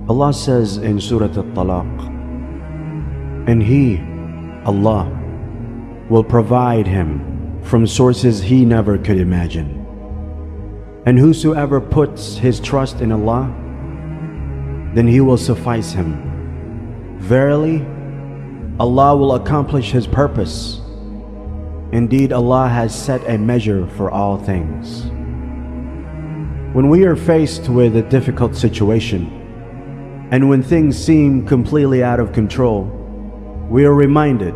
Allah says in Surah At-Talaq, and He, Allah, will provide him from sources he never could imagine. And whosoever puts his trust in Allah, then He will suffice him. Verily, Allah will accomplish His purpose. Indeed, Allah has set a measure for all things. When we are faced with a difficult situation, and when things seem completely out of control, we are reminded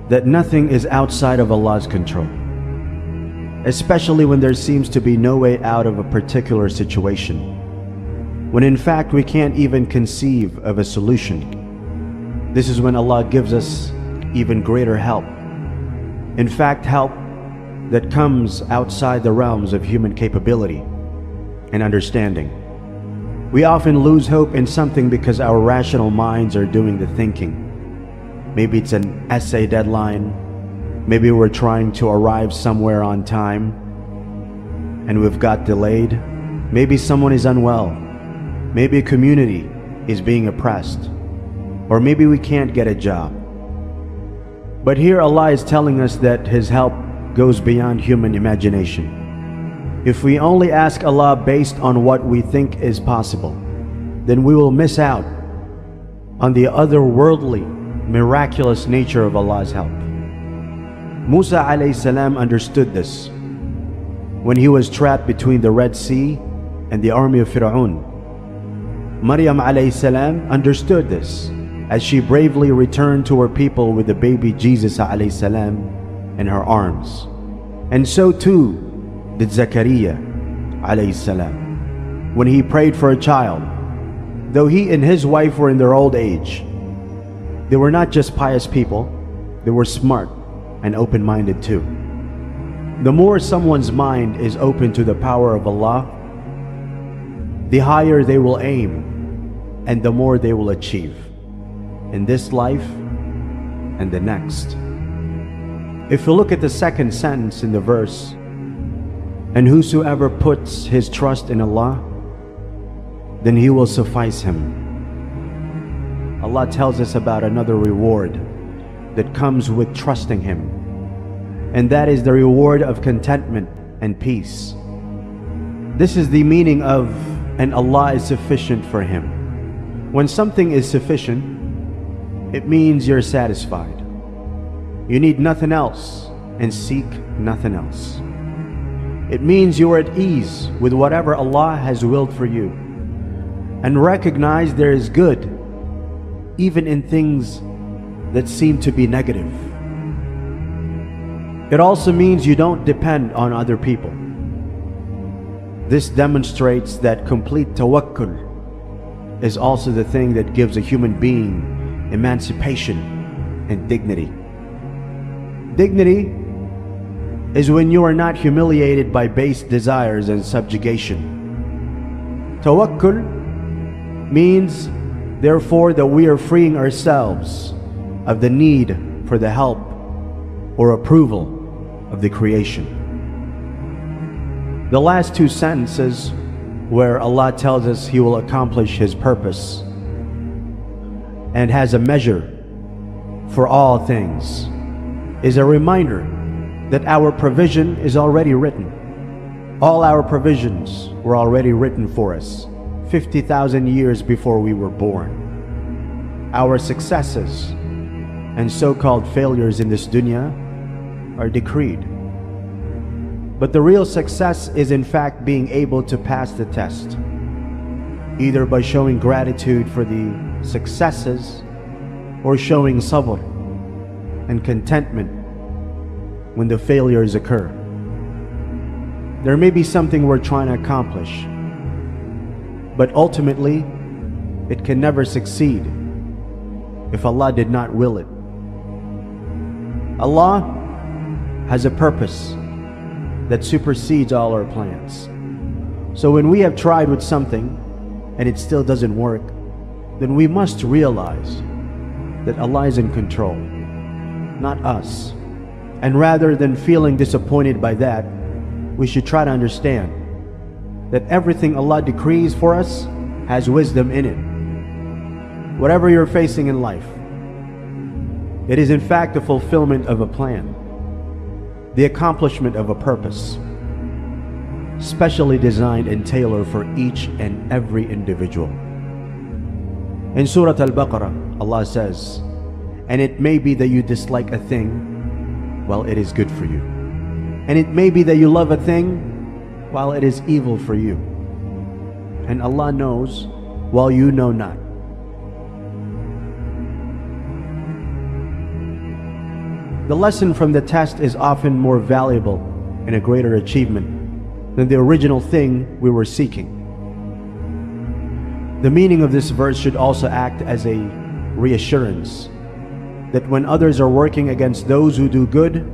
that nothing is outside of Allah's control. Especially when there seems to be no way out of a particular situation, when in fact we can't even conceive of a solution. This is when Allah gives us even greater help. In fact, help that comes outside the realms of human capability and understanding. We often lose hope in something because our rational minds are doing the thinking. Maybe it's an essay deadline. Maybe we're trying to arrive somewhere on time and we've got delayed. Maybe someone is unwell. Maybe a community is being oppressed. Or maybe we can't get a job. But here Allah is telling us that His help goes beyond human imagination. If we only ask Allah based on what we think is possible, then we will miss out on the otherworldly, miraculous nature of Allah's help. Musa alayhi salam understood this when he was trapped between the Red Sea and the army of Fir'aun. Maryam alayhi salam understood this as she bravely returned to her people with the baby Jesus alayhi salam in her arms. And so too did Zakaria alayhi salam when he prayed for a child. Though he and his wife were in their old age, they were not just pious people, they were smart and open-minded too. The more someone's mind is open to the power of Allah, the higher they will aim and the more they will achieve in this life and the next. If you look at the second sentence in the verse, and whosoever puts his trust in Allah, then He will suffice him. Allah tells us about another reward that comes with trusting Him, and that is the reward of contentment and peace. This is the meaning of, and Allah is sufficient for him. When something is sufficient, it means you're satisfied. You need nothing else and seek nothing else. It means you're at ease with whatever Allah has willed for you, and recognize there is good even in things that seem to be negative. It also means you don't depend on other people. This demonstrates that complete tawakkul is also the thing that gives a human being emancipation and dignity. Dignity is when you are not humiliated by base desires and subjugation. Tawakkul means, therefore, that we are freeing ourselves of the need for the help or approval of the creation. The last two sentences, where Allah tells us He will accomplish His purpose and has a measure for all things, is a reminder that our provision is already written. All our provisions were already written for us 50,000 years before we were born. Our successes and so-called failures in this dunya are decreed. But the real success is in fact being able to pass the test, either by showing gratitude for the successes or showing sabr and contentment when the failures occur. There may be something we're trying to accomplish, but ultimately it can never succeed if Allah did not will it. Allah has a purpose that supersedes all our plans. So when we have tried with something and it still doesn't work, then we must realize that Allah is in control, not us. And rather than feeling disappointed by that, we should try to understand that everything Allah decrees for us has wisdom in it. whatever you're facing in life, it is in fact the fulfillment of a plan, the accomplishment of a purpose, specially designed and tailored for each and every individual. In Surah Al-Baqarah, Allah says, "And it may be that you dislike a thing while it is good for you. And it may be that you love a thing while it is evil for you. And Allah knows while you know not." The lesson from the test is often more valuable and a greater achievement than the original thing we were seeking. The meaning of this verse should also act as a reassurance that when others are working against those who do good,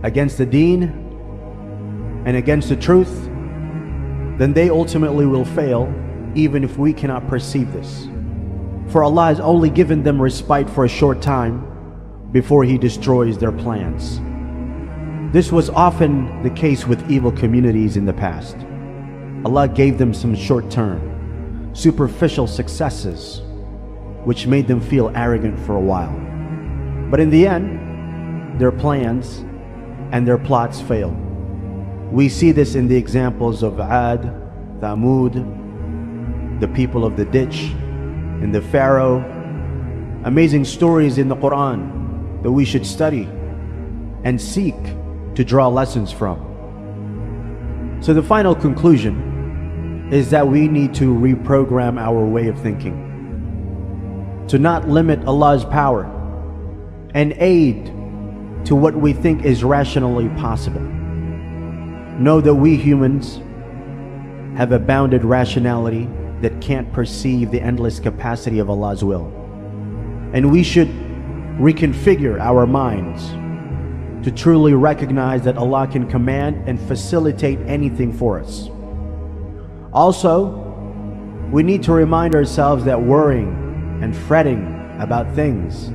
against the deen, and against the truth, then they ultimately will fail, even if we cannot perceive this. For Allah has only given them respite for a short time before He destroys their plans. This was often the case with evil communities in the past. Allah gave them some short-term, superficial successes, which made them feel arrogant for a while. But in the end, their plans and their plots failed. We see this in the examples of Ad, Thamud, the people of the ditch, and the Pharaoh. Amazing stories in the Quran that we should study and seek to draw lessons from. So the final conclusion is that we need to reprogram our way of thinking, to not limit Allah's power and aid to what we think is rationally possible. Know that we humans have a bounded rationality that can't perceive the endless capacity of Allah's will. And we should reconfigure our minds to truly recognize that Allah can command and facilitate anything for us. Also, we need to remind ourselves that worrying and fretting about things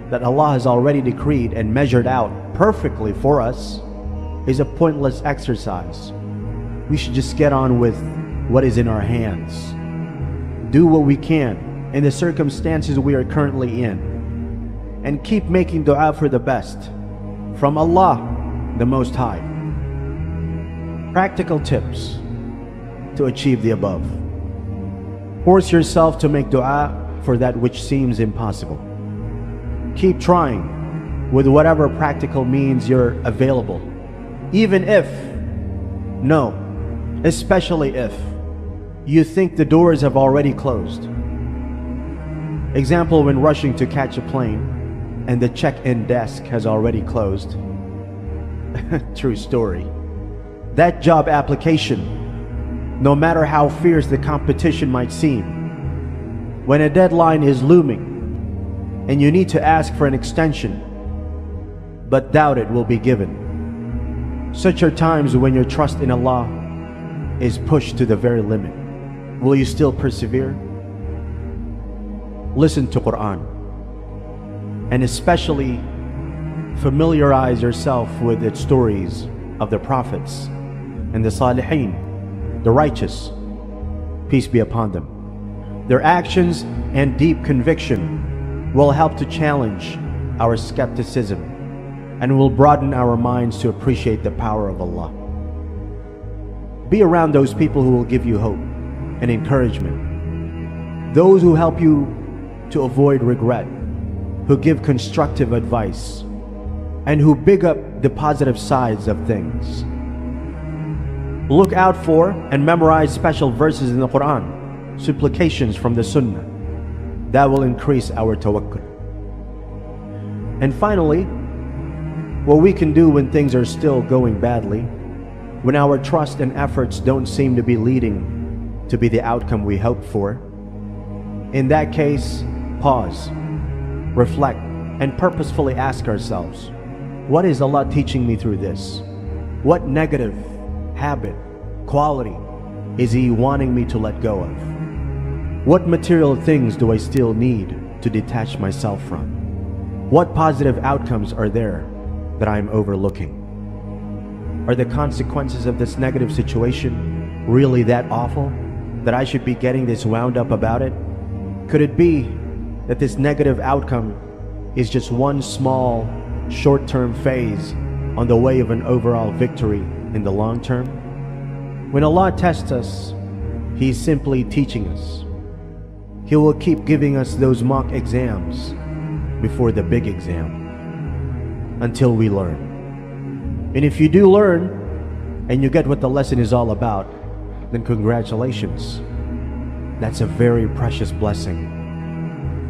that Allah has already decreed and measured out perfectly for us is a pointless exercise. We should just get on with what is in our hands. Do what we can in the circumstances we are currently in, and keep making dua for the best from Allah, the Most High. Practical tips to achieve the above. Force yourself to make dua for that which seems impossible. Keep trying with whatever practical means you're available, even if, no, especially if, you think the doors have already closed. Example, when rushing to catch a plane and the check-in desk has already closed. True story. That job application, no matter how fierce the competition might seem, when a deadline is looming and you need to ask for an extension, but doubt it will be given. Such are times when your trust in Allah is pushed to the very limit. Will you still persevere? Listen to Quran, and especially familiarize yourself with its stories of the prophets and the Salihin, the righteous, peace be upon them. Their actions and deep conviction will help to challenge our skepticism and will broaden our minds to appreciate the power of Allah. Be around those people who will give you hope and encouragement, those who help you to avoid regret, who give constructive advice, and who big up the positive sides of things. Look out for and memorize special verses in the Quran, supplications from the Sunnah. That will increase our tawakkul. And finally, what we can do when things are still going badly, when our trust and efforts don't seem to be leading to be the outcome we hoped for, in that case, pause, reflect, and purposefully ask ourselves, what is Allah teaching me through this? What negative habit, quality is He wanting me to let go of? What material things do I still need to detach myself from? What positive outcomes are there that I am overlooking? Are the consequences of this negative situation really that awful that I should be getting this wound up about it? Could it be that this negative outcome is just one small, short-term phase on the way of an overall victory in the long term? When Allah tests us, He is simply teaching us. He will keep giving us those mock exams before the big exam until we learn. And if you do learn and you get what the lesson is all about, then congratulations. That's a very precious blessing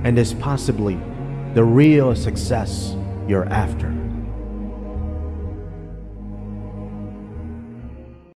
and is possibly the real success you're after.